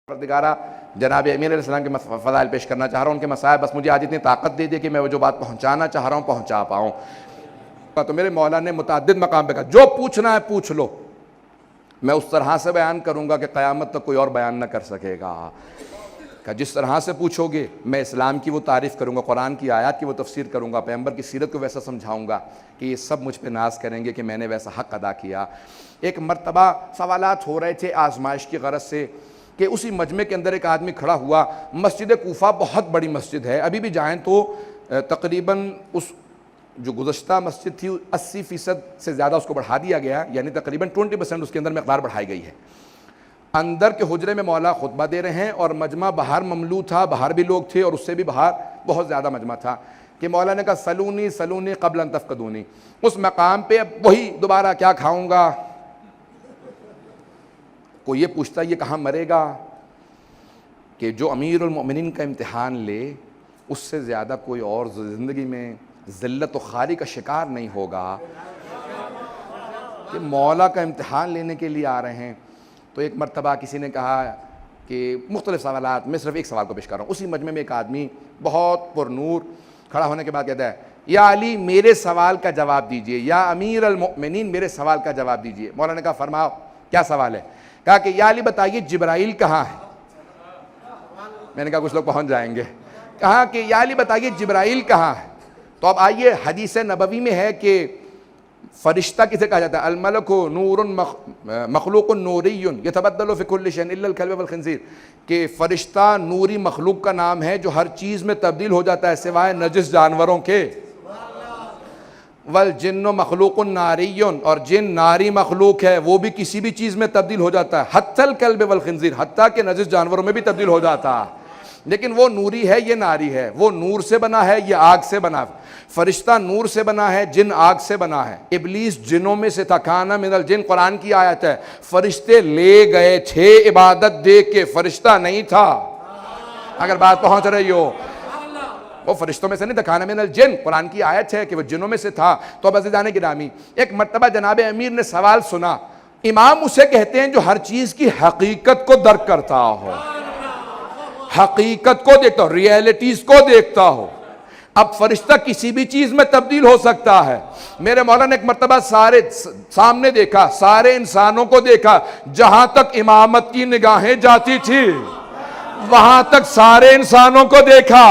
پروردگارہ جناب امیر علیہ السلام کے فضائل پیش کرنا چاہ رہا ہوں، ان کے مسائل، بس مجھے آج اتنی طاقت دے دے کہ میں وہ جو بات پہنچانا چاہ رہا ہوں پہنچا پاؤں۔ تو میرے مولا نے متعدد مقام پہ کہا جو پوچھنا ہے پوچھ لو، میں اس طرح سے بیان کروں گا کہ قیامت تک کوئی اور بیان نہ کر سکے گا، کہ جس طرح سے پوچھو گے میں اسلام کی وہ تعریف کروں گا، قرآن کی آیات کی وہ تفسیر کروں گا، پیغمبر کی سیرت کو ویسا سمجھاؤں گا کہ یہ سب مجھ پہ ناز کریں گے کہ میں نے ویسا حق ادا کیا۔ ایک مرتبہ سوالات ہو رہے تھے آزمائش کی غرض سے کہ اسی مجمع کے اندر ایک آدمی کھڑا ہوا۔ مسجد کوفہ بہت بڑی مسجد ہے، ابھی بھی جائیں تو تقریباً اس جو گزشتہ مسجد تھی 80% سے زیادہ اس کو بڑھا دیا گیا، یعنی تقریباً 20% اس کے اندر مقدار بڑھائی گئی ہے۔ اندر کے حجرے میں مولا خطبہ دے رہے ہیں اور مجمع باہر مملو تھا، باہر بھی لوگ تھے اور اس سے بھی باہر بہت زیادہ مجمع تھا کہ مولا نے کہا سلونی سلونی قبل ان تفقدونی۔ اس مقام پہ اب وہی دوبارہ کیا کھاؤں گا، کوئی یہ پوچھتا یہ کہاں مرے گا، کہ جو امیر المؤمنین کا امتحان لے اس سے زیادہ کوئی اور زندگی میں ذلت و خواری کا شکار نہیں ہوگا، کہ مولا کا امتحان لینے کے لیے آ رہے ہیں۔ تو ایک مرتبہ کسی نے کہا کہ مختلف سوالات، میں صرف ایک سوال کو پیش کر رہا ہوں۔ اسی مجمع میں ایک آدمی بہت پر نور کھڑا ہونے کے بعد کہتا ہے یا علی میرے سوال کا جواب دیجئے، یا امیر المؤمنین میرے سوال کا جواب دیجئے۔ مولا نے کہا فرماؤ کیا سوال ہے؟ کہا کہ یا علی بتائیے جبرائیل کہاں ہے؟ میں نے کہا کچھ لوگ پہنچ جائیں گے۔ کہا کہ یا علی بتائیے جبرائیل کہاں ہے؟ تو اب آئیے، حدیث نبوی میں ہے کہ فرشتہ کسے کہا جاتا ہے؟ الملک نور مخلوق نوری یتبدل فی کل شیء الا الکلب والخنزیر، کہ فرشتہ نوری مخلوق کا نام ہے جو ہر چیز میں تبدیل ہو جاتا ہے سوائے نجس جانوروں کے۔ والجن مخلوق ناری، اور جن ناری مخلوق ہے وہ بھی کسی بھی چیز میں تبدیل ہو جاتا ہے، حتی الکلب والخنزیر، حتیٰ کہ نجس جانوروں میں بھی تبدیل ہو جاتا ہے، لیکن وہ نوری ہے یہ ناری ہے، وہ نور سے بنا ہے یہ آگ سے بنا ہے۔ فرشتہ نور سے بنا ہے، جن آگ سے بنا ہے۔ ابلیس جنوں میں سے تھا، کانا من الجن، قرآن کی آیت ہے، فرشتے لے گئے تھے عبادت دے کے، فرشتہ نہیں تھا۔ اگر بات پہنچ رہی ہو، وہ فرشتوں میں سے نہیں تھا، کانا من الجن، قرآن کی آیت ہے کہ وہ جنوں میں سے تھا۔ تو اب عزیزان گرامی، ایک مرتبہ جناب امیر نے سوال سنا۔ امام اسے کہتے ہیں جو ہر چیز کی حقیقت کو درک کرتا ہو، حقیقت کو دیکھتا ہو، ریئلٹیز کو دیکھتا ہو۔ اب فرشتہ کسی بھی چیز میں تبدیل ہو سکتا ہے۔ میرے مولا نے ایک مرتبہ سارے سامنے دیکھا، سارے انسانوں کو دیکھا، جہاں تک امامت کی نگاہیں جاتی تھی وہاں تک سارے انسانوں کو دیکھا،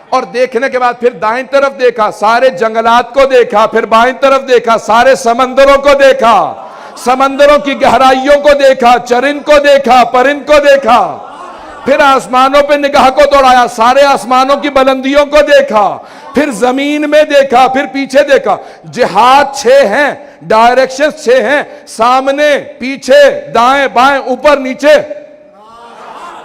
اور دیکھنے کے بعد پھر دائیں طرف دیکھا، سارے جنگلات کو دیکھا، پھر بائیں طرف دیکھا، سارے سمندروں کو دیکھا، سمندروں کی گہرائیوں کو دیکھا، چرند کو دیکھا، پرند کو دیکھا، پھر آسمانوں پہ نگاہ کو دوڑایا، سارے آسمانوں کی بلندیوں کو دیکھا، پھر زمین میں دیکھا، پھر پیچھے دیکھا۔ جہات 6 ہیں، ڈائریکشنز 6 ہیں، سامنے، پیچھے، دائیں بائیں، اوپر نیچے۔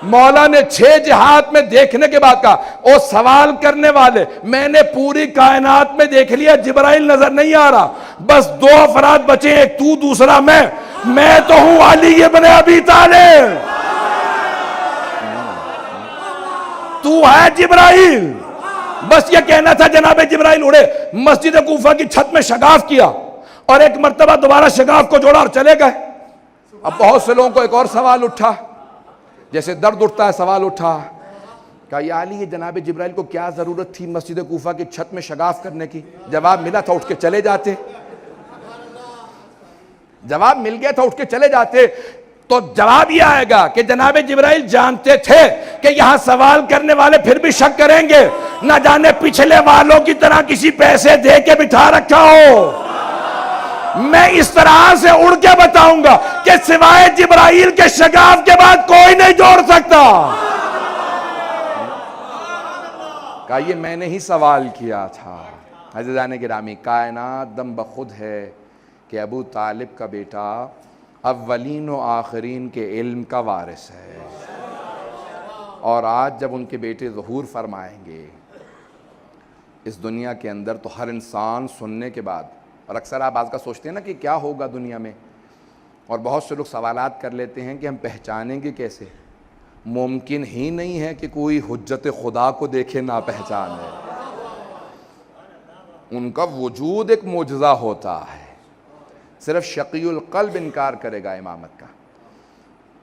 مولا نے 6 جہات میں دیکھنے کے بعد کہا او سوال کرنے والے، میں نے پوری کائنات میں دیکھ لیا، جبرائیل نظر نہیں آ رہا، بس 2 افراد بچے، ایک تو دوسرا میں تو ہوں علی ابن ابی طالب، تو ہے جبرائیل۔ بس یہ کہنا تھا جناب جبرائیل اڑے، مسجد کوفہ کی چھت میں شگاف کیا اور ایک مرتبہ دوبارہ شگاف کو جوڑا اور چلے گئے۔ اب بہت سے لوگوں کو ایک اور سوال اٹھا، جیسے درد اٹھتا ہے سوال اٹھا، کہا یا علی یہ جناب جبرائیل کو کیا ضرورت تھی مسجد کوفہ کی چھت میں شگاف کرنے کی؟ جواب ملا تھا اٹھ کے چلے جاتے، جواب مل گیا تھا اٹھ کے چلے جاتے۔ تو جواب یہ آئے گا کہ جناب جبرائیل جانتے تھے کہ یہاں سوال کرنے والے پھر بھی شک کریں گے، نہ جانے پچھلے والوں کی طرح کسی پیسے دے کے بٹھا رکھا ہو۔ میں اس طرح سے اڑ کے بتاؤں گا کہ سوائے جبرائیل کے شگاف کے بعد کوئی نہیں جوڑ سکتا۔ کہا یہ میں نے ہی سوال کیا تھا۔ عزیزان گرامی، کائنات دم بخود ہے کہ ابو طالب کا بیٹا اولین و آخرین کے علم کا وارث ہے، اور آج جب ان کے بیٹے ظہور فرمائیں گے اس دنیا کے اندر تو ہر انسان سننے کے بعد، اور اکثر آپ آج کا سوچتے ہیں نا کہ کیا ہوگا دنیا میں، اور بہت سے لوگ سوالات کر لیتے ہیں کہ ہم پہچانیں گے کیسے؟ ممکن ہی نہیں ہے کہ کوئی حجت خدا کو دیکھے نہ پہچانے، ان کا وجود ایک معجزہ ہوتا ہے، صرف شقی القلب انکار کرے گا امامت کا۔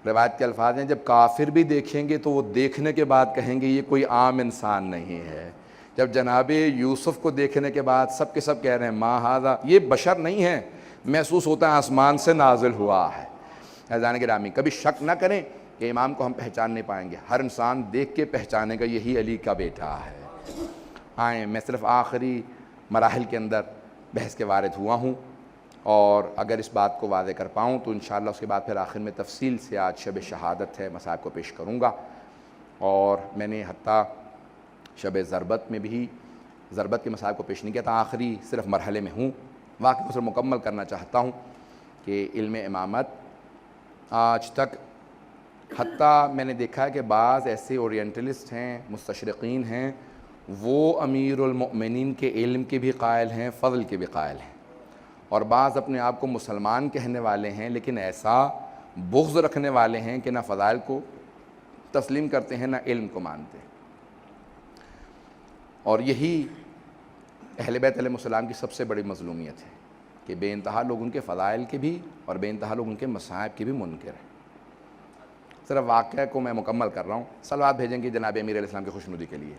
روایت کے الفاظ ہیں جب کافر بھی دیکھیں گے تو وہ دیکھنے کے بعد کہیں گے یہ کوئی عام انسان نہیں ہے. جب جناب یوسف کو دیکھنے کے بعد سب کے سب کہہ رہے ہیں ما ھذا، یہ بشر نہیں ہے، محسوس ہوتا ہے آسمان سے نازل ہوا ہے. عزیزان گرامی، کبھی شک نہ کریں کہ امام کو ہم پہچان نہیں پائیں گے. ہر انسان دیکھ کے پہچانے گا یہی علی کا بیٹا ہے. آئیں، میں صرف آخری مراحل کے اندر بحث کے وارد ہوا ہوں، اور اگر اس بات کو واضح کر پاؤں تو انشاءاللہ اس کے بعد پھر آخر میں تفصیل سے آج شب شہادت ہے مصائب کو پیش کروں گا. اور میں نے حتیٰ شب ضربت میں بھی ضربت کے مصائب کو پیش نہیں کیا تھا، آخری صرف مرحلے میں ہوں. واقعی کو صرف مکمل کرنا چاہتا ہوں کہ علم امامت آج تک، حتیٰ میں نے دیکھا ہے کہ بعض ایسے اورینٹلسٹ ہیں، مستشرقین ہیں، وہ امیر المؤمنین کے علم کے بھی قائل ہیں، فضل کے بھی قائل ہیں، اور بعض اپنے آپ کو مسلمان کہنے والے ہیں لیکن ایسا بغض رکھنے والے ہیں کہ نہ فضائل کو تسلیم کرتے ہیں نہ علم کو مانتے ہیں. اور یہی اہل بیت علیہ السلام کی سب سے بڑی مظلومیت ہے کہ بے انتہا لوگ ان کے فضائل کے بھی اور بے انتہا لوگ ان کے مصائب کے بھی منکر ہیں. صرف واقعہ کو میں مکمل کر رہا ہوں. صلوات بھیجیں گے جناب امیر علیہ السلام کی خوشنودی کے لیے.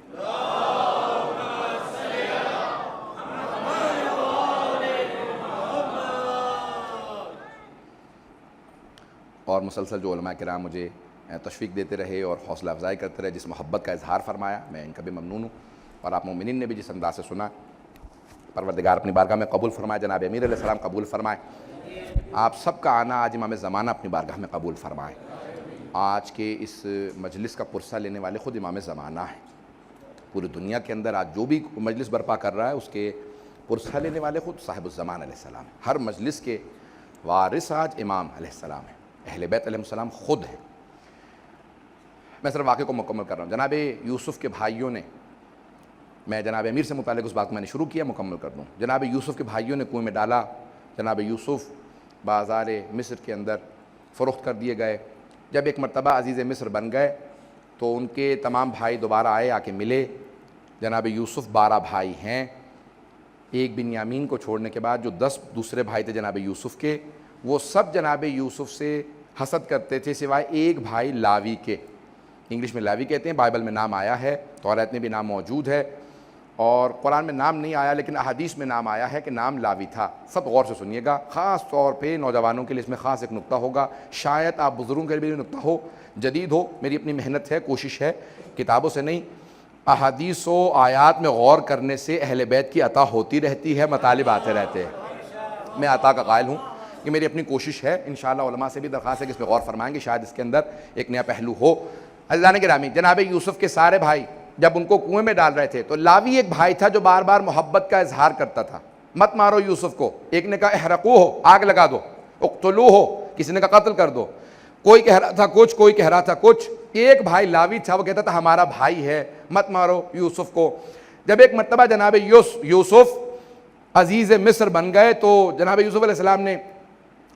اور مسلسل جو علماء کرام مجھے تشویق دیتے رہے اور حوصلہ افزائی کرتے رہے، جس محبت کا اظہار فرمایا، میں ان کا بھی ممنون ہوں. اور آپ مومنین نے بھی جس انداز سے سنا، پروردگار اپنی بارگاہ میں قبول فرمائے، جناب امیر علیہ السلام قبول فرمائے. آپ سب کا آنا آج امام زمانہ اپنی بارگاہ میں قبول فرمائے. آج کے اس مجلس کا پرسہ لینے والے خود امام زمانہ ہیں. پوری دنیا کے اندر آج جو بھی مجلس برپا کر رہا ہے اس کے پرسہ لینے والے خود صاحب الزمان علیہ السلام ہیں. ہر مجلس کے وارث آج امام علیہ السلام ہیں، اہل بیت علیہ السلام خود ہیں. میں صرف واقعے کو مکمل کر رہا ہوں. جناب یوسف کے بھائیوں نے، میں جناب امیر سے متعلق اس بات کو میں نے شروع کیا، مکمل کر دوں. جناب یوسف کے بھائیوں نے کنویں میں ڈالا. جناب یوسف بازار مصر کے اندر فروخت کر دیے گئے. جب ایک مرتبہ عزیز مصر بن گئے تو ان کے تمام بھائی دوبارہ آئے، آ کے ملے. جناب یوسف 12 بھائی ہیں. ایک بنیامین کو چھوڑنے کے بعد جو 10 دوسرے بھائی تھے جناب یوسف کے، وہ سب جناب یوسف سے حسد کرتے تھے سوائے ایک بھائی لاوی کے. انگلش میں لاوی کہتے ہیں، بائبل میں نام آیا ہے، توریت میں بھی نام موجود ہے، اور قرآن میں نام نہیں آیا لیکن احادیث میں نام آیا ہے کہ نام لاوی تھا. سب غور سے سنیے گا، خاص طور پہ نوجوانوں کے لیے اس میں خاص ایک نقطہ ہوگا. شاید آپ بزرگوں کے لیے بھی نقطہ ہو، جدید ہو. میری اپنی محنت ہے، کوشش ہے، کتابوں سے نہیں، احادیث و آیات میں غور کرنے سے اہل بیت کی عطا ہوتی رہتی ہے، مطالب آتے رہتے ہیں. میں عطا کا قائل ہوں، یہ میری اپنی کوشش ہے. انشاءاللہ علماء سے بھی درخواست ہے کہ اس میں غور فرمائیں گے، شاید اس کے اندر ایک نیا پہلو ہو. عزیزان گرامی، جناب یوسف کے سارے بھائی جب ان کو کنویں میں ڈال رہے تھے تو لاوی ایک بھائی تھا جو بار بار محبت کا اظہار کرتا تھا. مت مارو یوسف کو. ایک نے کہا احرقوہ ہو، آگ لگا دو، اقتلوہ ہو، کسی نے کہا قتل کر دو. کوئی کہہ رہا تھا کچھ، کوئی کہہ رہا تھا کچھ. ایک بھائی لاوی تھا، وہ کہتا تھا ہمارا بھائی ہے، مت مارو یوسف کو. جب ایک مرتبہ جناب یوسف عزیز مصر بن گئے تو جناب یوسف علیہ السلام نے،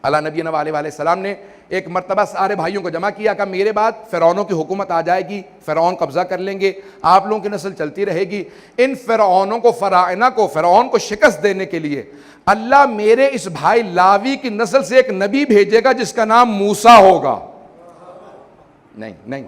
علی نبینا علیہ السلام نے ایک مرتبہ سارے بھائیوں کو جمع کیا. کہا میرے بعد فرعونوں کی حکومت آ جائے گی، فرعون قبضہ کر لیں گے، آپ لوگوں کی نسل چلتی رہے گی. ان فرعونوں کو، فراعنہ کو، فرعون کو شکست دینے کے لیے اللہ میرے اس بھائی لاوی کی نسل سے ایک نبی بھیجے گا جس کا نام موسیٰ ہوگا. نہیں،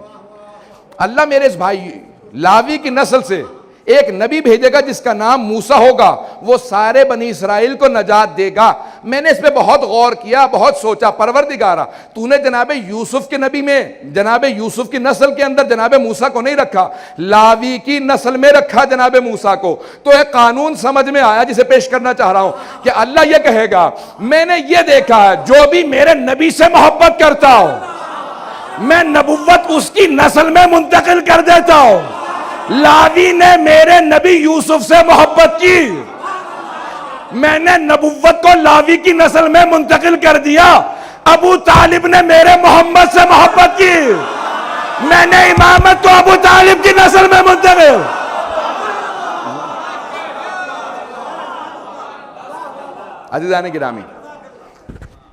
اللہ میرے اس بھائی لاوی کی نسل سے ایک نبی بھیجے گا جس کا نام موسیٰ ہوگا، وہ سارے بنی اسرائیل کو نجات دے گا. میں نے اس پہ بہت غور کیا، بہت سوچا. پروردگارا، تو نے جناب یوسف کے نبی میں، جناب یوسف کی نسل کے اندر جناب موسیٰ کو نہیں رکھا، لاوی کی نسل میں رکھا جناب موسیٰ کو. تو ایک قانون سمجھ میں آیا جسے پیش کرنا چاہ رہا ہوں کہ اللہ یہ کہے گا میں نے یہ دیکھا ہے جو بھی میرے نبی سے محبت کرتا ہو میں نبوت اس کی نسل میں منتقل کر دیتا ہوں. لاوی نے میرے نبی یوسف سے محبت کی، میں نے نبوت کو لاوی کی نسل میں منتقل کر دیا. ابو طالب نے میرے محمد سے محبت کی، میں نے امامت کو ابو طالب کی نسل میں منتقل. عزیزان گرامی،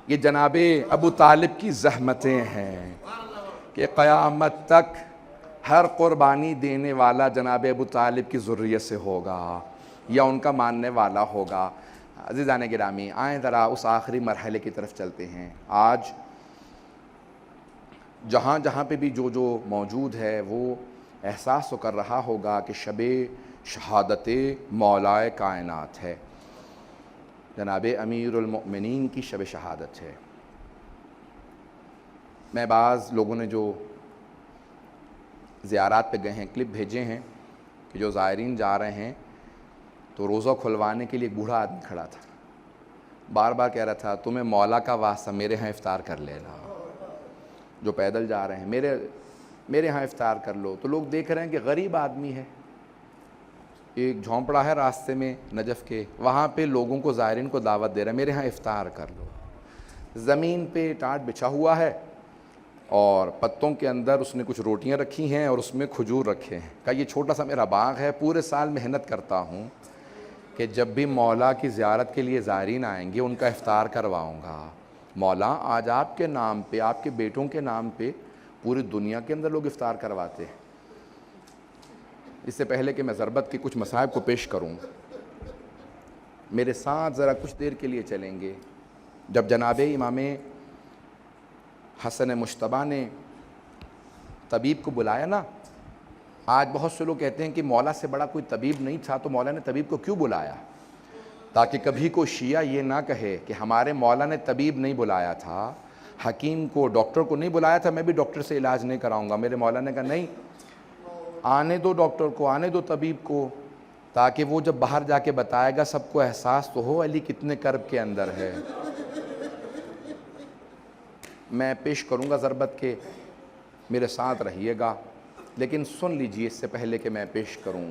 یہ جناب ابو طالب کی زحمتیں ہیں کہ قیامت تک ہر قربانی دینے والا جناب ابو طالب کی ذریت سے ہوگا یا ان کا ماننے والا ہوگا. عزیزان گرامی، آئیں ذرا اس آخری مرحلے کی طرف چلتے ہیں. آج جہاں جہاں پہ بھی جو موجود ہے وہ احساس تو کر رہا ہوگا کہ شب شہادت مولائے کائنات ہے، جناب امیر المؤمنین کی شب شہادت ہے۔ میں بعض لوگوں نے جو زیارات پہ گئے ہیں کلپ بھیجے ہیں کہ جو زائرین جا رہے ہیں تو روزہ کھلوانے کے لیے ایک بوڑھا آدمی کھڑا تھا، بار بار کہہ رہا تھا تمہیں مولا کا واسطہ میرے ہاں افطار کر لینا، جو پیدل جا رہے ہیں میرے ہاں افطار کر لو۔ تو لوگ دیکھ رہے ہیں کہ غریب آدمی ہے، ایک جھونپڑا ہے راستے میں نجف کے، وہاں پہ لوگوں کو زائرین کو دعوت دے رہا ہے میرے ہاں افطار کر لو۔ زمین پہ ٹاٹ بچھا ہوا ہے اور پتوں کے اندر اس نے کچھ روٹیاں رکھی ہیں اور اس میں کھجور رکھے ہیں۔ کہا یہ چھوٹا سا میرا باغ ہے، پورے سال محنت کرتا ہوں کہ جب بھی مولا کی زیارت کے لیے زائرین آئیں گے ان کا افطار کرواؤں گا۔ مولا آج آپ کے نام پہ، آپ کے بیٹوں کے نام پہ پوری دنیا کے اندر لوگ افطار کرواتے ہیں۔ اس سے پہلے کہ میں ضربت کے کچھ مصائب کو پیش کروں، میرے ساتھ ذرا کچھ دیر کے لیے چلیں گے۔ جب جناب امام حسن مجتبیٰ نے طبیب کو بلایا نا، آج بہت سے لوگ کہتے ہیں کہ مولا سے بڑا کوئی طبیب نہیں تھا تو مولا نے طبیب کو کیوں بلایا، تاکہ کبھی کوئی شیعہ یہ نہ کہے کہ ہمارے مولا نے طبیب نہیں بلایا تھا، حکیم کو، ڈاکٹر کو نہیں بلایا تھا، میں بھی ڈاکٹر سے علاج نہیں کراؤں گا۔ میرے مولا نے کہا نہیں، آنے دو ڈاکٹر کو، آنے دو طبیب کو، تاکہ وہ جب باہر جا کے بتائے گا سب کو احساس تو ہو علی کتنے کرب کے اندر ہے۔ میں پیش کروں گا ضربت کے، میرے ساتھ رہیے گا، لیکن سن لیجئے اس سے پہلے کہ میں پیش کروں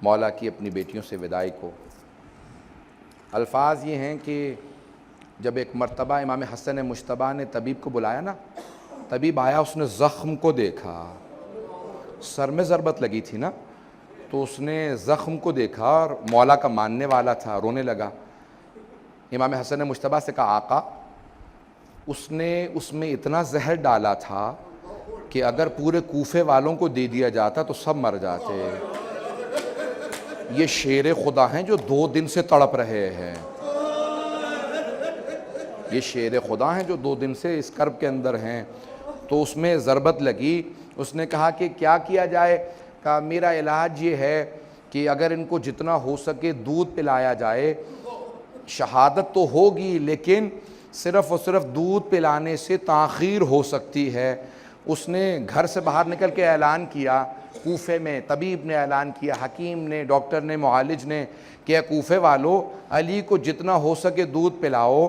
مولا کی اپنی بیٹیوں سے وداعی کو۔ الفاظ یہ ہیں کہ جب ایک مرتبہ امام حسن مجتبیٰ نے طبیب کو بلایا نا، طبیب آیا، اس نے زخم کو دیکھا، سر میں ضربت لگی تھی نا، تو اس نے زخم کو دیکھا اور مولا کا ماننے والا تھا، رونے لگا۔ امام حسن مجتبیٰ سے کہا آقا، اس نے اس میں اتنا زہر ڈالا تھا کہ اگر پورے کوفے والوں کو دے دیا جاتا تو سب مر جاتے۔ یہ شیر خدا ہیں جو 2 دن سے تڑپ رہے ہیں، یہ شیر خدا ہیں جو 2 دن سے اس کرب کے اندر ہیں۔ تو اس میں ضربت لگی، اس نے کہا کہ کیا کیا جائے؟ کہا میرا علاج یہ ہے کہ اگر ان کو جتنا ہو سکے دودھ پلایا جائے، شہادت تو ہوگی لیکن صرف اور صرف دودھ پلانے سے تاخیر ہو سکتی ہے۔ اس نے گھر سے باہر نکل کے اعلان کیا، کوفے میں طبیب نے اعلان کیا، حکیم نے، ڈاکٹر نے، معالج نے، کہ کوفے والو علی کو جتنا ہو سکے دودھ پلاؤ،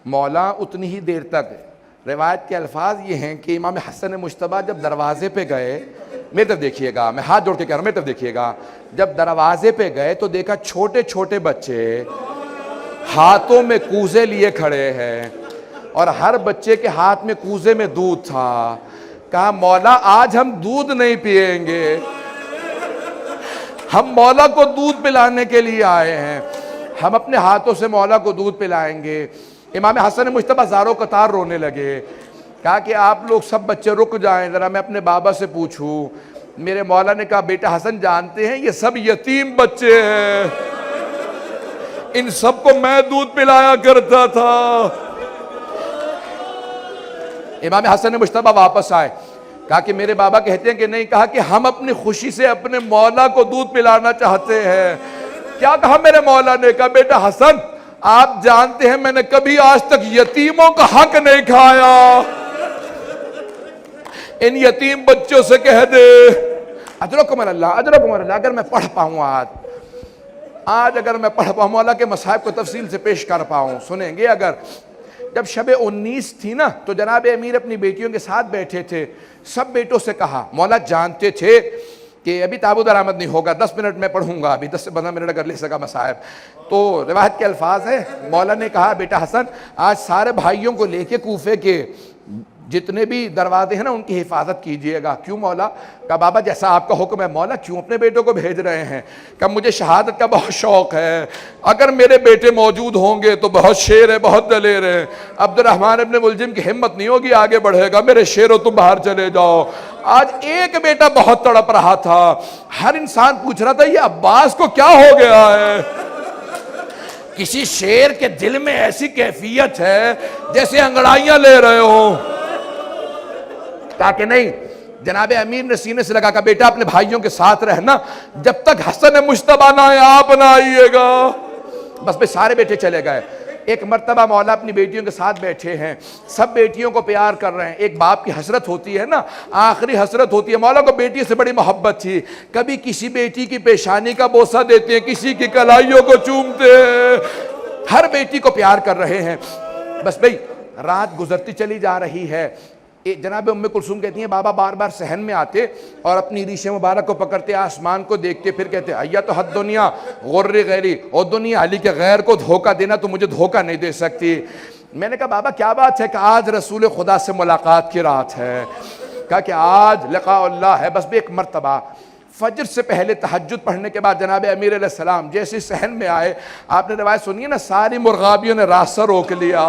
مولا اتنی ہی دیر تک۔ روایت کے الفاظ یہ ہیں کہ امام حسن مجتبیٰ جب دروازے پہ گئے، میری طرف دیکھیے گا، میں ہاتھ جوڑ کے کہہ رہا ہوں، میری طرف دیکھیے گا، جب دروازے پہ گئے تو دیکھا چھوٹے چھوٹے بچے ہاتھوں میں کوزے لیے کھڑے ہیں اور ہر بچے کے ہاتھ میں کوزے میں دودھ تھا۔ کہا مولا آج ہم دودھ نہیں پیئیں گے، ہم مولا کو دودھ پلانے کے لیے آئے ہیں، ہم اپنے ہاتھوں سے مولا کو دودھ پلائیں گے۔ امام حسن مجتبیٰ زاروں قطار رونے لگے۔ کہا کہ آپ لوگ سب بچے رک جائیں، ذرا میں اپنے بابا سے پوچھوں۔ میرے مولا نے کہا بیٹا حسن جانتے ہیں یہ سب یتیم بچے ہیں، ان سب کو میں دودھ پلایا کرتا تھا۔ امام حسن مجتبیٰ واپس آئے، کہا کہ میرے بابا کہتے ہیں کہ نہیں، کہا کہ ہم اپنی خوشی سے اپنے مولا کو دودھ پلانا چاہتے ہیں۔ کیا کہا میرے مولا نے؟ کہا بیٹا حسن آپ جانتے ہیں میں نے کبھی آج تک یتیموں کا حق نہیں کھایا، ان یتیم بچوں سے کہہ دے اجرکم اللہ، اجرکم اللہ۔ اگر میں پڑھ پاؤں آج اگر میں پڑھ پاؤں، مولا کے مصائب کو تفصیل سے پیش کر پاؤں، سنیں گے اگر۔ جب شب 19 تھی نا تو جناب امیر اپنی بیٹیوں کے ساتھ بیٹھے تھے، سب بیٹوں سے کہا، مولا جانتے تھے کہ ابھی تابو درآمد نہیں ہوگا، 10 منٹ میں پڑھوں گا، ابھی 10 سے 15 منٹ اگر لے سکا مصائب۔ تو روایت کے الفاظ ہیں، مولا نے کہا بیٹا حسن آج سارے بھائیوں کو لے کے کوفے کے جتنے بھی دروازے ہیں نا ان کی حفاظت کیجئے گا۔ کیوں مولا؟ کہا بابا جیسا آپ کا حکم ہے۔ مولا کیوں اپنے بیٹوں کو بھیج رہے ہیں؟ کہا مجھے شہادت کا بہت شوق ہے، اگر میرے بیٹے موجود ہوں گے تو بہت شیر ہے، بہت دلیر ہے، عبد الرحمن ابن ملجم کی ہمت نہیں ہوگی آگے بڑھے گا، میرے شیرو تم باہر چلے جاؤ۔ آج ایک بیٹا بہت تڑپ رہا تھا، ہر انسان پوچھ رہا تھا یہ عباس کو کیا ہو گیا ہے؟ کسی شیر کے دل میں ایسی کیفیت ہے جیسے انگڑائیاں لے رہے ہوں۔ کہا کہ نہیں. جناب امیر نے سینے سے لگا کہ بیٹا اپنے بھائیوں کے ساتھ رہنا، جب تک حسن مجتبیٰ نہ آئے آپ نہ آئیے گا. بس بھئی سارے بیٹے چلے گئے. ایک مرتبہ مولا اپنی بیٹیوں کے ساتھ بیٹھے ہیں، سب بیٹیوں کو پیار کر رہے ہیں. ایک باپ کی حسرت ہوتی ہے نا، آخری حسرت ہوتی ہے. مولا کو بیٹی سے بڑی محبت تھی، کبھی کسی بیٹی کی پیشانی کا بوسہ دیتے ہیں، کسی کی کلائیوں کو چومتے ہیں، ہر بیٹی کو پیار کر رہے ہیں. بس بھئی رات گزرتی چلی جا رہی ہے. جناب ام کلثوم کہتی ہیں بابا بار بار صحن میں آتے اور اپنی ریش مبارک کو پکڑتے، آسمان کو دیکھتے، پھر کہتے ایتھا الدنیا غر غیری، او دنیا علی کے غیر کو دھوکہ دینا تو مجھے دھوکہ نہیں دے سکتی. میں نے کہا بابا کیا بات ہے؟ کہ آج رسول خدا سے ملاقات کی رات ہے. کہا کہ آج لقاء اللہ ہے. بس بھی ایک مرتبہ فجر سے پہلے تہجد پڑھنے کے بعد جناب امیر علیہ السلام جیسے صحن میں آئے، آپ نے روایت سنی ہے نا، ساری مرغابیوں نے راستہ روک لیا،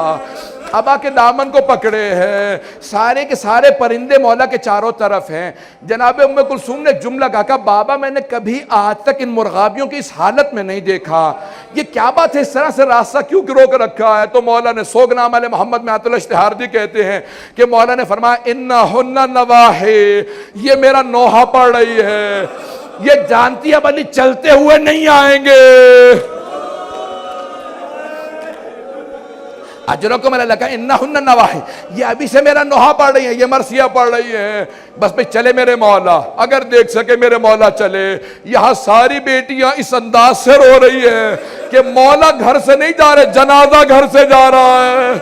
ابا کے دامن کو پکڑے ہیں، سارے کے سارے پرندے مولا کے چاروں طرف ہیں. جناب ام کلثوم نے جملہ کہا کہ بابا میں نے کبھی آج تک ان مرغابیوں کی اس حالت میں نہیں دیکھا، یہ کیا بات ہے، اس طرح سے راستہ کیوں روک رکھا ہے؟ تو مولا نے سوگنام علیہ محمد میں آیت اللہ اشتہاردی کہتے ہیں کہ مولا نے فرمایا انہن نواحی، یہ میرا نوحہ پڑھ رہی ہے، یہ جانتی اب علی چلتے ہوئے نہیں آئیں گے. اجرکم علی اللہ، انہن نواحی، یہ ابھی سے میرا نوحہ پڑھ رہی ہیں، یہ مرثیہ پڑھ رہی ہیں. بس پہ چلے میرے مولا، اگر دیکھ سکے میرے مولا چلے. یہاں ساری بیٹیاں اس انداز سے رو رہی ہیں کہ مولا گھر سے نہیں جا رہے، جنازہ گھر سے جا رہا ہے.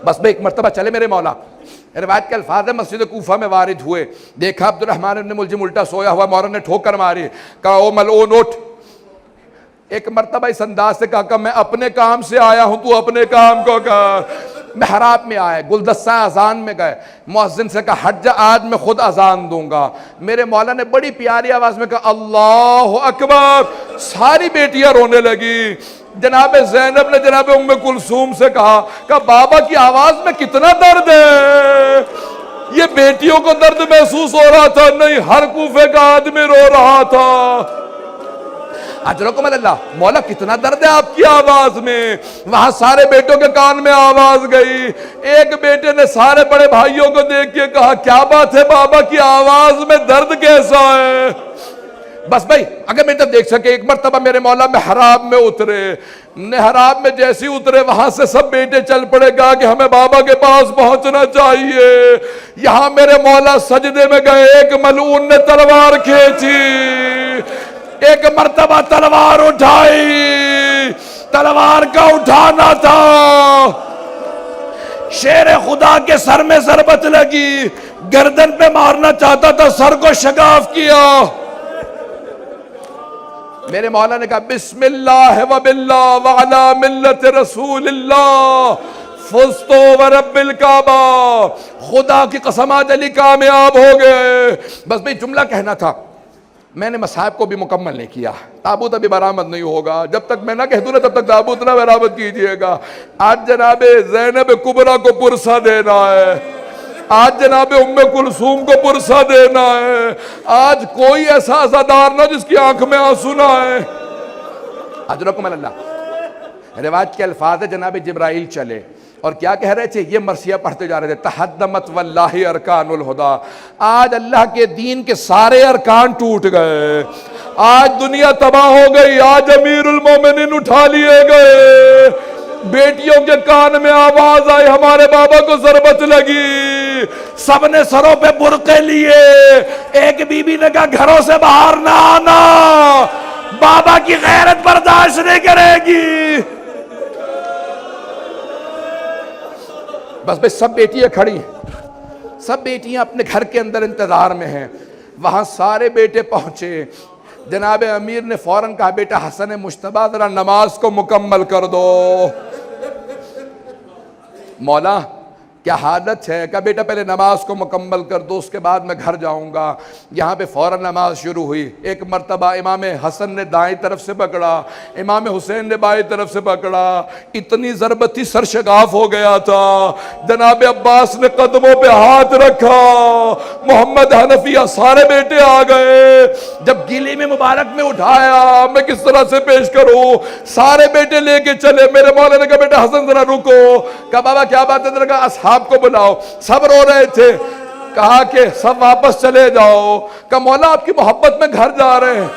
بس بھئی ایک مرتبہ چلے میرے مولا. روایت کے الفاظ مسجد کوفہ میں وارد ہوئے، دیکھا عبد الرحمن بن ملجم الٹا سویا ہوا، مولا نے ٹھوکر ماری، کہا او ملعون اٹھ. ایک مرتبہ اس انداز سے کہا کہ میں اپنے کام سے آیا ہوں، تو اپنے کام کو کر. محراب میں آئے، گلدستہ اذان میں گئے، مؤذن سے کہا ہٹ جا، آج میں خود اذان دوں گا. میرے مولا نے بڑی پیاری آواز میں کہا اللہ اکبر. ساری بیٹیاں رونے لگی. جناب زینب نے جناب ام کلثوم سے کہا کہ بابا کی آواز میں کتنا درد ہے. یہ بیٹیوں کو درد محسوس ہو رہا تھا؟ نہیں، ہر کوفے کا آدمی رو رہا تھا. اجرکم اللہ، مولا کتنا درد ہے آپ کی آواز میں. وہاں سارے بیٹوں کے کان میں آواز گئی. ایک بیٹے نے سارے بڑے بھائیوں کو دیکھ کے کہا کیا بات ہے بابا کی آواز میں درد کیسا ہے؟ بس بھائی اگر میں تب دیکھ سکے، ایک مرتبہ میرے مولا محراب میں اترے. محراب میں جیسے اترے وہاں سے سب بیٹے چل پڑے گا کہ ہمیں بابا کے پاس پہنچنا چاہیے. یہاں میرے مولا سجدے میں گئے، ایک ملعون نے تلوار کھینچی، ایک مرتبہ تلوار اٹھائی. تلوار کا اٹھانا تھا، شیر خدا کے سر میں ضربت لگی، گردن پہ مارنا چاہتا تھا، سر کو شگاف کیا. میرے مولا نے کہا بسم اللہ و باللہ وعلا ملت رسول اللہ فزتو ورب الکعبہ. خدا کی قسم آج علی کامیاب ہو گئے. بس بھئی جملہ کہنا تھا. میں نے مصاحب کو بھی مکمل نہیں کیا. تابوت ابھی برآمد نہیں ہوگا، جب تک میں نہ کہہ دوں نا تب تک تابوت نہ برآمد کیجئے گا. آج جناب زینب کبریٰ کو پرسہ دینا ہے، آج جناب ام کلثوم کو پرسہ دینا ہے. آج کوئی ایسا عزادار نہ جس کی آنکھ میں آنسو نہ آئے. اجرکم اللہ. روایت کے الفاظ ہے جناب جبرائیل چلے اور کیا کہہ رہے تھے؟ یہ مرثیہ پڑھتے جا رہے تھے تحدمت واللہ ارکان الہدا. آج اللہ کے دین کے سارے ارکان ٹوٹ گئے، آج دنیا تباہ ہو گئی، آج امیر المومنین اٹھا لیے گئے. بیٹیوں کے کان میں آواز آئی، ہمارے بابا کو ضربت لگی، سب نے سروں پہ برقعے لیے. ایک بی بی نے کہا گھروں سے باہر نہ آنا، بابا کی غیرت برداشت نہیں کرے گی. بس بس سب بیٹیاں کھڑی ہیں، سب بیٹیاں اپنے گھر کے اندر انتظار میں ہیں. وہاں سارے بیٹے پہنچے. جناب امیر نے فوراً کہا بیٹا حسن مجتبیٰ ذرا نماز کو مکمل کر دو. مولا کیا حالت ہے؟ کہا بیٹا پہلے نماز کو مکمل کر دو، اس کے بعد میں گھر جاؤں گا. یہاں پہ فوراً نماز شروع ہوئی. ایک مرتبہ امام حسن نے دائیں طرف سے پکڑا، امام حسین نے بائیں طرف سے پکڑا. اتنی ضربت تھی سر شگاف ہو گیا تھا. جناب عباس نے قدموں پہ ہاتھ رکھا، محمد حنفیہ سارے بیٹے آ گئے. جب گیلی میں مبارک میں اٹھایا، میں کس طرح سے پیش کروں؟ سارے بیٹے لے کے چلے. میرے مولا نے کہا بیٹا حسن ذرا رکو. کہا بابا کیا بات ہے؟ کہا اصحاب باپ کو بلاؤ. سب رو رہے تھے. کہا کہ سب واپس چلے جاؤ. کہا مولا آپ کی محبت میں گھر جا رہے ہیں.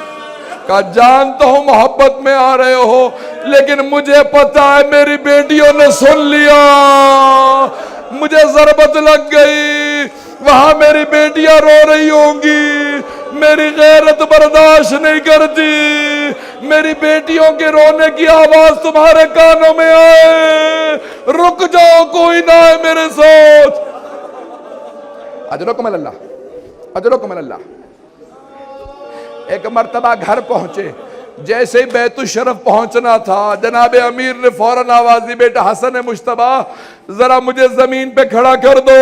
کہا جانتا ہوں محبت میں آ رہے ہو, لیکن مجھے پتا ہے میری بیٹیوں نے سن لیا, مجھے ضربت لگ گئی, وہاں میری بیٹیاں رو رہی ہوں گی, میری غیرت برداشت نہیں کرتی, میری بیٹیوں کے رونے کی آواز تمہارے کانوں میں آئے, رک جاؤ کوئی نہ ہے میرے ساتھ. اجرکم اللہ, اجرکم اللہ. ایک مرتبہ گھر پہنچے, جیسے ہی بیت الشرف پہنچنا تھا جناب امیر نے فوراً آواز دی, بیٹا حسن مجتبیٰ ذرا مجھے زمین پہ کھڑا کر دو.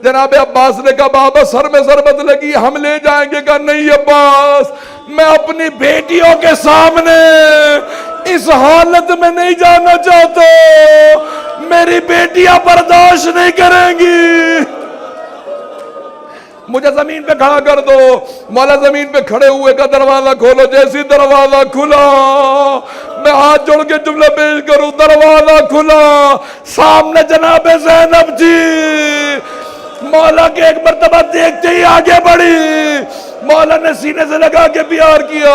جناب عباس نے کہا بابا سر میں ضربت لگی, ہم لے جائیں گے. کہا نہیں عباس, میں اپنی بیٹیوں کے سامنے اس حالت میں نہیں جانا چاہتا, میری بیٹیاں برداشت نہیں کریں گی, مجھے زمین پہ کھڑا کر دو. مولا زمین پہ کھڑے ہوئے کا دروازہ کھولو. جیسی دروازہ کھلا, میں ہاتھ جوڑ کے جملہ پیش کروں, دروازہ کھلا, سامنے جناب زینب جی. مولا کے ایک مرتبہ دیکھتے ہی آگے بڑھی, مولا نے سینے سے لگا کے پیار کیا.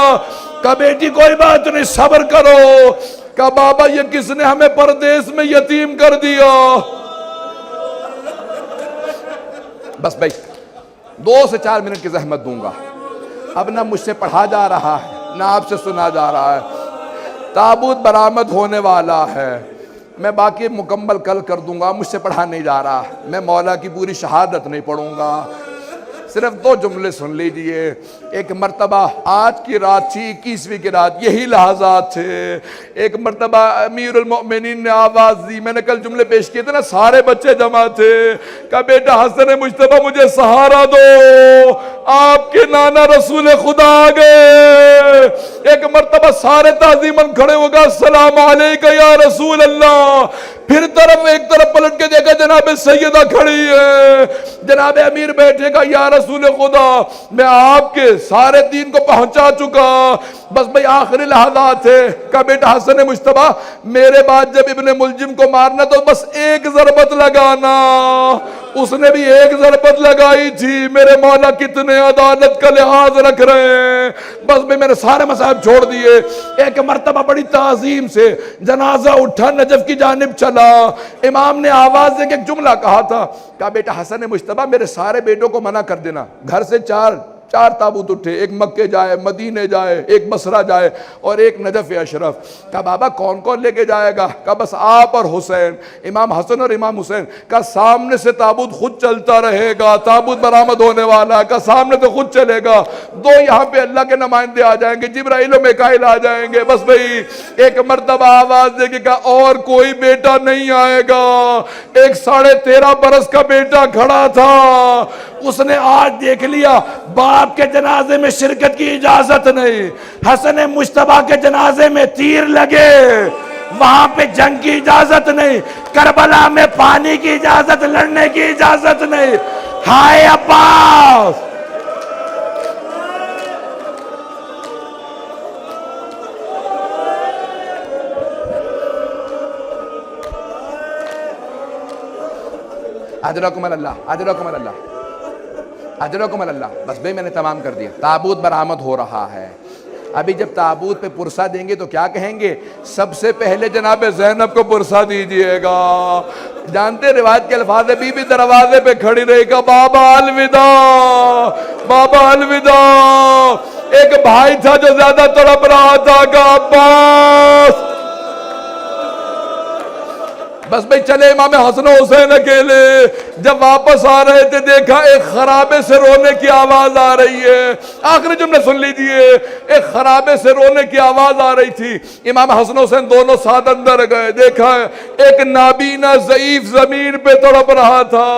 کہا بیٹی کوئی بات نہیں, صبر کرو. کہا بابا یہ کس نے ہمیں پردیس میں یتیم کر دیا. بس بھائی 2 سے 4 منٹ کی زحمت دوں گا. اب نہ مجھ سے پڑھا جا رہا ہے نہ آپ سے سنا جا رہا ہے. تابوت برآمد ہونے والا ہے, میں باقی مکمل کل کر دوں گا, مجھ سے پڑھا نہیں جا رہا. میں مولا کی پوری شہادت نہیں پڑھوں گا, صرف 2 جملے سن لیجئے. ایک مرتبہ آج کی رات تھی, 21ویں کی رات, یہی لحظات تھے. ایک مرتبہ امیر المؤمنین نے آواز دی, میں نے کل جملے پیش کیے تھے نا, سارے بچے جمع تھے. کہا بیٹا حسن مجتبیٰ مجھے سہارا دو, آپ کے نانا رسول خدا آ گئے. ایک مرتبہ سارے تعظیماً کھڑے ہو گئے, السلام علیکہ یا رسول اللہ. پھر ایک طرف پلٹ کے دیکھا جناب سیدہ کھڑی ہے, جناب امیر بیٹھے گا, یا رسول خدا میں آپ کے سارے دین کو پہنچا چکا, بس بھئی آخری لحظات ہے. کہا بیٹا حسن مجتبیٰ میرے بعد جب ابن ملجم کو مارنا تو بس ایک ضربت لگانا. اس نے بھی ایک ضربت لگائی تھی. میرے مولا کتنے عدالت کا لحاظ رکھ رہے ہیں. بس بھئی میں نے سارے مصائب چھوڑ دیے. ایک مرتبہ بڑی تعظیم سے جنازہ اٹھا, نجف کی جانب چلا. امام نے آواز دے کے ایک جملہ کہا تھا, کہا بیٹا حسن مجتبیٰ میرے سارے بیٹوں کو منع کر دینا, گھر سے 4 تابوت اٹھے, ایک مکے جائے, مدینے جائے, ایک بصرہ جائے اور ایک نجف اشرف. کہا بابا کون کون لے کے جائے گا؟ کہا بس آپ اور حسین, امام حسن اور امام حسین. کہا سامنے سے تابوت خود چلتا رہے گا, تابوت برآمد ہونے والا. کہا سامنے تو خود چلے گا, 2 یہاں پہ اللہ کے نمائندے آ جائیں گے, جبرائیل و میکائیل آ جائیں گے. بس بھئی ایک مرتبہ آواز دے کے کہا اور کوئی بیٹا نہیں آئے گا. ایک 13.5 برس کا بیٹا کھڑا تھا, اس نے آج دیکھ لیا باپ کے جنازے میں شرکت کی اجازت نہیں, حسن مجتبیٰ کے جنازے میں تیر لگے, وہاں پہ جنگ کی اجازت نہیں, کربلا میں پانی کی اجازت, لڑنے کی اجازت نہیں. ہائے عباس, اجرکم اللہ, اجرکم اللہ, اجرکم اللہ. بس بھئی میں نے تمام کر دیا. تابوت برآمد ہو رہا ہے. ابھی جب تابوت پہ پرسہ دیں گے تو کیا کہیں گے؟ سب سے پہلے جناب زینب کو پرسہ دیجئے گا. جانتے روایت کے الفاظ ہے, بی بی دروازے پہ کھڑی رہے گا, بابا الوداع, بابا الوداع. ایک بھائی تھا جو زیادہ تڑپ رہا تھا, کہ عباس. بس بھئی چلے امام حسن و حسین اکیلے. جب واپس آ رہے تھے دیکھا ایک خرابے سے رونے کی آواز آ رہی ہے. آخری جملے سن لیجئے. ایک خرابے سے رونے کی آواز آ رہی تھی. امام حسن و حسین دونوں ساتھ اندر گئے, دیکھا ایک نابینا ضعیف زمین پہ تڑپ رہا تھا.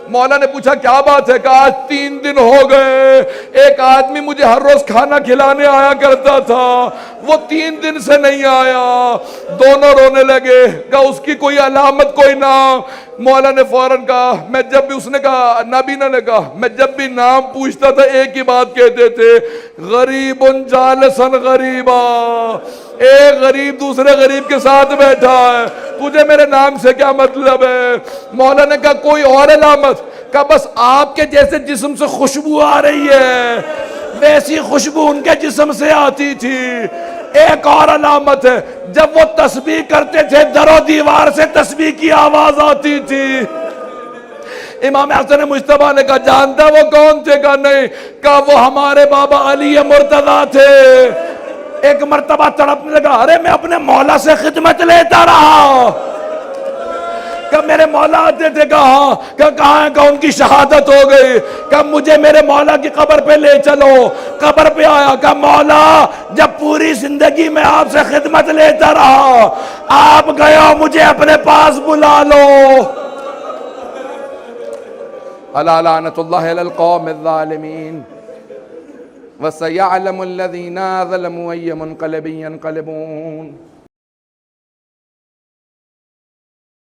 مولا نے پوچھا کیا بات ہے؟ کہ آج 3 دن ہو گئے, ایک آدمی مجھے ہر روز کھانا کھلانے آیا کرتا تھا, وہ 3 دن سے نہیں آیا. دونوں رونے لگے. کہ اس کی کوئی علامت, کوئی نام؟ مولا نے فوراً کہا، میں جب بھی، اس نے کہا، نابینا نے کہا، میں جب بھی نام پوچھتا تھا ایک ہی بات کہتے تھے، غریب جالسن غریبا، ایک غریب دوسرے غریب کے ساتھ بیٹھا ہے، تجھے میرے نام سے کیا مطلب ہے؟ مولا نے کہا کوئی اور علامت؟ کہا بس آپ کے جیسے جسم سے خوشبو آ رہی ہے ویسی خوشبو ان کے جسم سے آتی تھی۔ ایک اور علامت ہے، جب وہ تسبیح کرتے تھے در و دیوار سے تسبیح کی آواز آتی تھی۔ امام حسن مجتبیٰ نے کہا جانتا وہ کون تھے؟ کہا نہیں۔ کہا وہ ہمارے بابا علی مرتضیٰ تھے۔ ایک مرتبہ تڑپنے لگا، ارے میں اپنے مولا سے خدمت لیتا رہا، کہ میرے مولا آتے تھے، کہاں؟ کہ کہاں ہے؟ کہ ان کی شہادت ہو گئی۔ کہ مجھے میرے مولا کی قبر پہ لے چلو۔ قبر پہ آیا، کہ مولا جب پوری زندگی میں آپ سے خدمت لیتا رہا، آپ گئے ہو، مجھے اپنے پاس بلا لو۔ الا لعنت اللہ علی القوم الظالمین وسيعلم الذين ظلموا أي منقلب ينقلبون۔